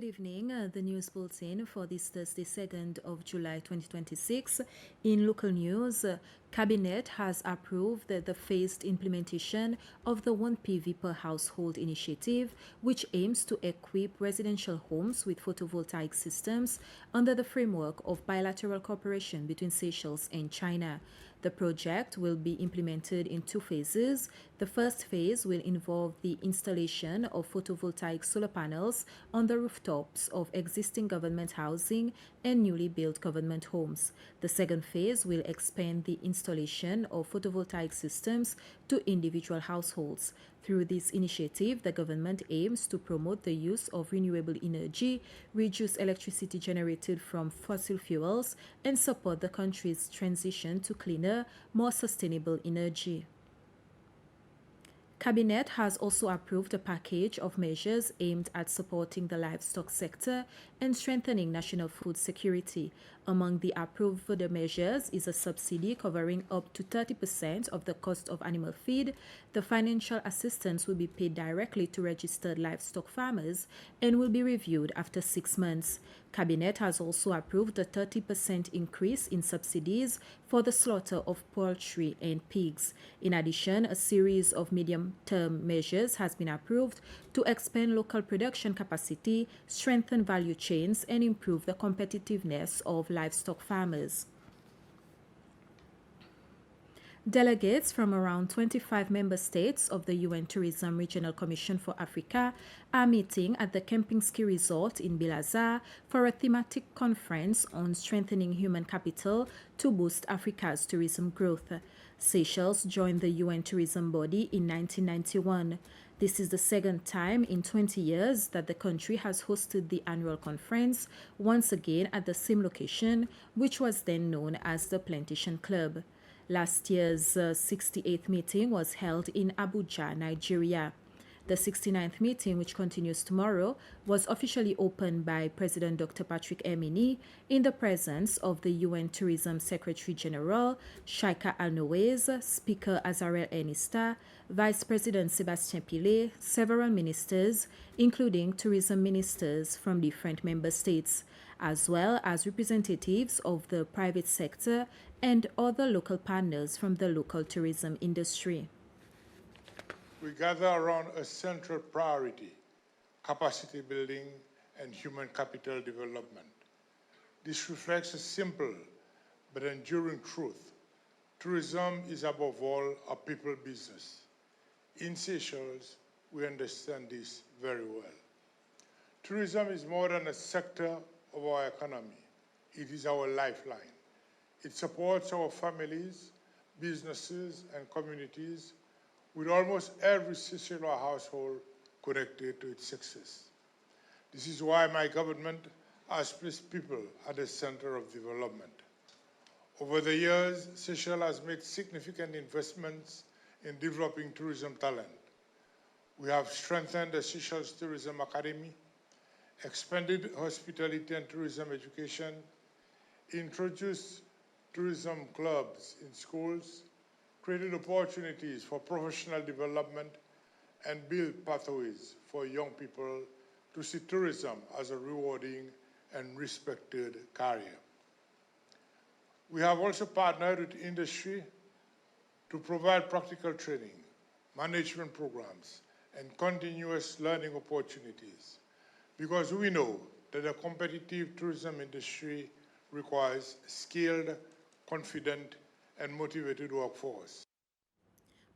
evening. The news bulletin for this Thursday, 2nd of July 2026. In local news, Cabinet has approved the phased implementation of the 1 PV per household initiative, which aims to equip residential homes with photovoltaic systems under the framework of bilateral cooperation between Seychelles and China. The project will be implemented in 2 phases. The first phase will involve the installation of photovoltaic solar panels on the rooftops of existing government housing and newly built government homes. The second phase will expand the installation of photovoltaic systems to individual households. Through this initiative, the government aims to promote the use of renewable energy, reduce electricity generated from fossil fuels, and support the country's transition to cleaner, more sustainable energy. Cabinet has also approved a package of measures aimed at supporting the livestock sector and strengthening national food security. Among the approved measures is a subsidy covering up to 30% of the cost of animal feed. The financial assistance will be paid directly to registered livestock farmers and will be reviewed after 6 months. Cabinet has also approved a 30% increase in subsidies for the slaughter of poultry and pigs. In addition, a series of medium-term measures has been approved to expand local production capacity, strengthen value chains, and improve the competitiveness of livestock farmers. Delegates from around 25 member states of the UN Tourism Regional Commission for Africa are meeting at the Kempinski Resort in Bilazar for a thematic conference on strengthening human capital to boost Africa's tourism growth. Seychelles joined the UN tourism body in 1991. This is the second time in 20 years that the country has hosted the annual conference, once again at the same location, which was then known as the Plantation Club. Last year's 68th meeting was held in Abuja, Nigeria. The 69th meeting, which continues tomorrow, was officially opened by President Dr. Patrick Emini in the presence of the UN Tourism Secretary General Shaika Al-Nowais, Speaker Azarel Enista, Vice President Sebastien Pilet, several ministers, including tourism ministers from different member states, as well as representatives of the private sector and other local partners from the local tourism industry. We gather around a central priority: capacity building and human capital development. This reflects a simple but enduring truth. Tourism is above all a people business. In Seychelles, we understand this very well. Tourism is more than a sector of our economy. It is our lifeline. It supports our families, businesses, and communities, with almost every Seychellois household connected to its success. This is why my government has placed people at the center of development. Over the years, Seychelles has made significant investments in developing tourism talent. We have strengthened the Seychelles Tourism Academy, expanded hospitality and tourism education, introduced tourism clubs in schools, created opportunities for professional development, and built pathways for young people to see tourism as a rewarding and respected career. We have also partnered with industry to provide practical training, management programs, and continuous learning opportunities, because we know that a competitive tourism industry requires skilled, confident, and motivated workforce.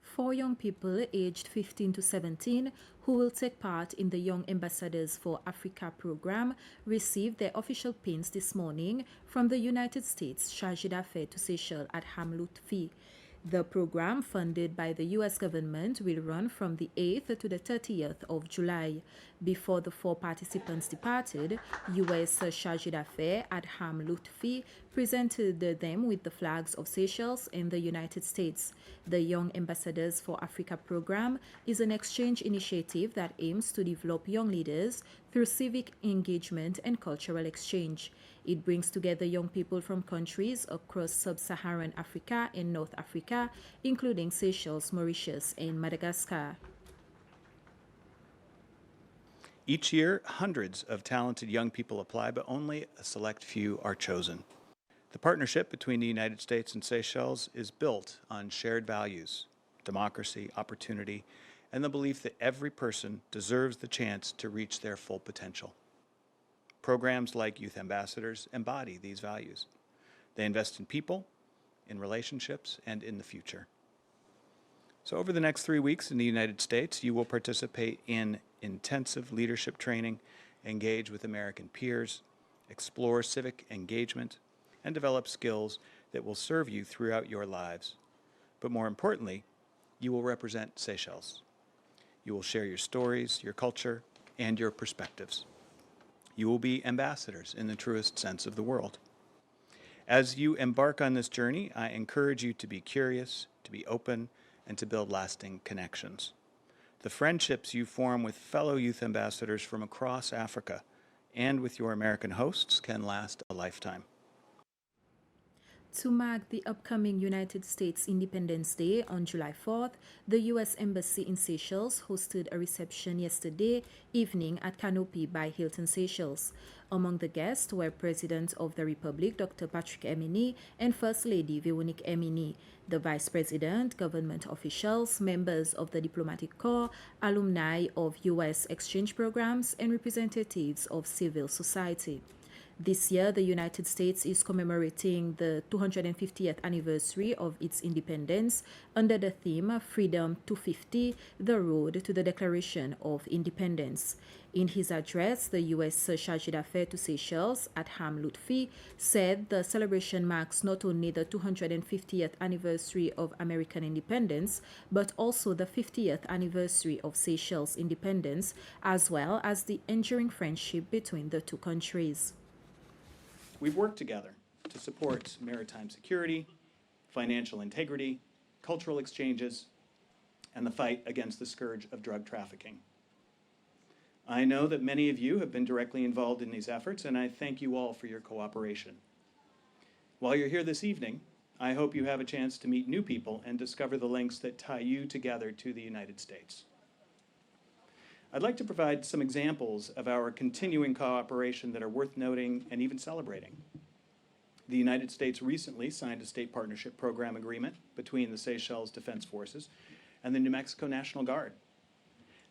4 young people aged 15 to 17 who will take part in the Young Ambassadors for Africa program received their official pins this morning from the United States Chargé d'Affaires to Seychelles at Ham Lutfi. The program, funded by the U.S. government, will run from the 8th to the 30th of July. Before the 4 participants departed, U.S. Chargé d'Affaires at Ham Lutfi presented them with the flags of Seychelles and the United States. The Young Ambassadors for Africa program is an exchange initiative that aims to develop young leaders through civic engagement and cultural exchange. It brings together young people from countries across sub-Saharan Africa and North Africa, including Seychelles, Mauritius, and Madagascar. Each year, hundreds of talented young people apply, but only a select few are chosen. The partnership between the United States and Seychelles is built on shared values, democracy, opportunity, and the belief that every person deserves the chance to reach their full potential. Programs like Youth Ambassadors embody these values. They invest in people, in relationships, and in the future. So over the next 3 weeks in the United States, you will participate in intensive leadership training, engage with American peers, explore civic engagement, and develop skills that will serve you throughout your lives. But more importantly, you will represent Seychelles. You will share your stories, your culture, and your perspectives. You will be ambassadors in the truest sense of the word. As you embark on this journey, I encourage you to be curious, to be open, and to build lasting connections. The friendships you form with fellow youth ambassadors from across Africa and with your American hosts can last a lifetime. To mark the upcoming United States Independence Day on July 4th, the U.S. Embassy in Seychelles hosted a reception yesterday evening at Canopy by Hilton Seychelles. Among the guests were President of the Republic, Dr. Patrick Emini, and First Lady Veronique Emini, the Vice President, government officials, members of the Diplomatic Corps, alumni of U.S. exchange programs, and representatives of civil society. This year, the United States is commemorating the 250th anniversary of its independence under the theme Freedom 250, the Road to the Declaration of Independence. In his address, the U.S. Chargé d'Affaires to Seychelles, Adham Lutfi, said the celebration marks not only the 250th anniversary of American independence, but also the 50th anniversary of Seychelles' independence, as well as the enduring friendship between the two countries. We've worked together to support maritime security, financial integrity, cultural exchanges, and the fight against the scourge of drug trafficking. I know that many of you have been directly involved in these efforts, and I thank you all for your cooperation. While you're here this evening, I hope you have a chance to meet new people and discover the links that tie you together to the United States. I'd like to provide some examples of our continuing cooperation that are worth noting and even celebrating. The United States recently signed a state partnership program agreement between the Seychelles Defense Forces and the New Mexico National Guard.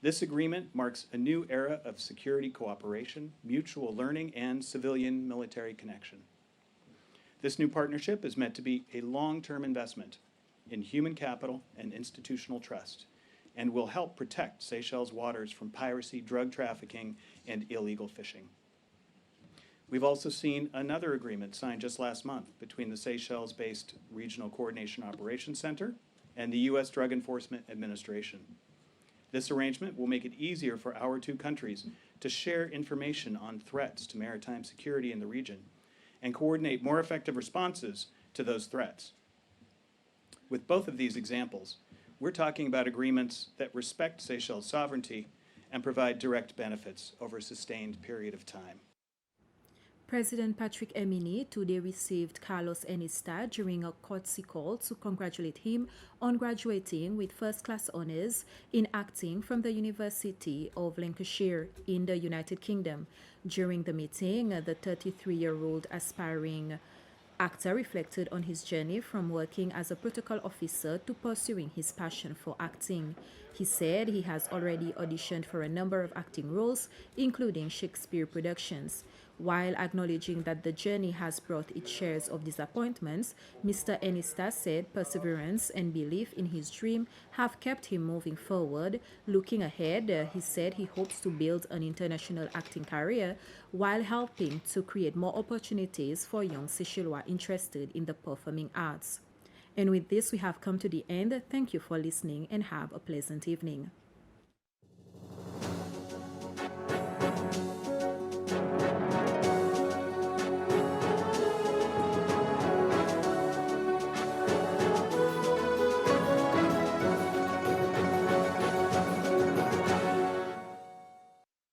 This agreement marks a new era of security cooperation, mutual learning, and civilian-military connection. This new partnership is meant to be a long-term investment in human capital and institutional trust, and will help protect Seychelles waters from piracy, drug trafficking, and illegal fishing. We've also seen another agreement signed just last month between the Seychelles-based Regional Coordination Operations Center and the U.S. Drug Enforcement Administration. This arrangement will make it easier for our two countries to share information on threats to maritime security in the region and coordinate more effective responses to those threats. With both of these examples, we're talking about agreements that respect Seychelles' sovereignty and provide direct benefits over a sustained period of time. President Patrick Emini today received Carlos Enista during a courtesy call to congratulate him on graduating with first-class honors in acting from the University of Lancashire in the United Kingdom. During the meeting, the 33-year-old aspiring actor reflected on his journey from working as a protocol officer to pursuing his passion for acting. He said he has already auditioned for a number of acting roles, including Shakespeare productions. While acknowledging that the journey has brought its shares of disappointments, Mr. Enista said perseverance and belief in his dream have kept him moving forward. Looking ahead, he said he hopes to build an international acting career while helping to create more opportunities for young Seychellois interested in the performing arts. And with this, we have come to the end. Thank you for listening and have a pleasant evening.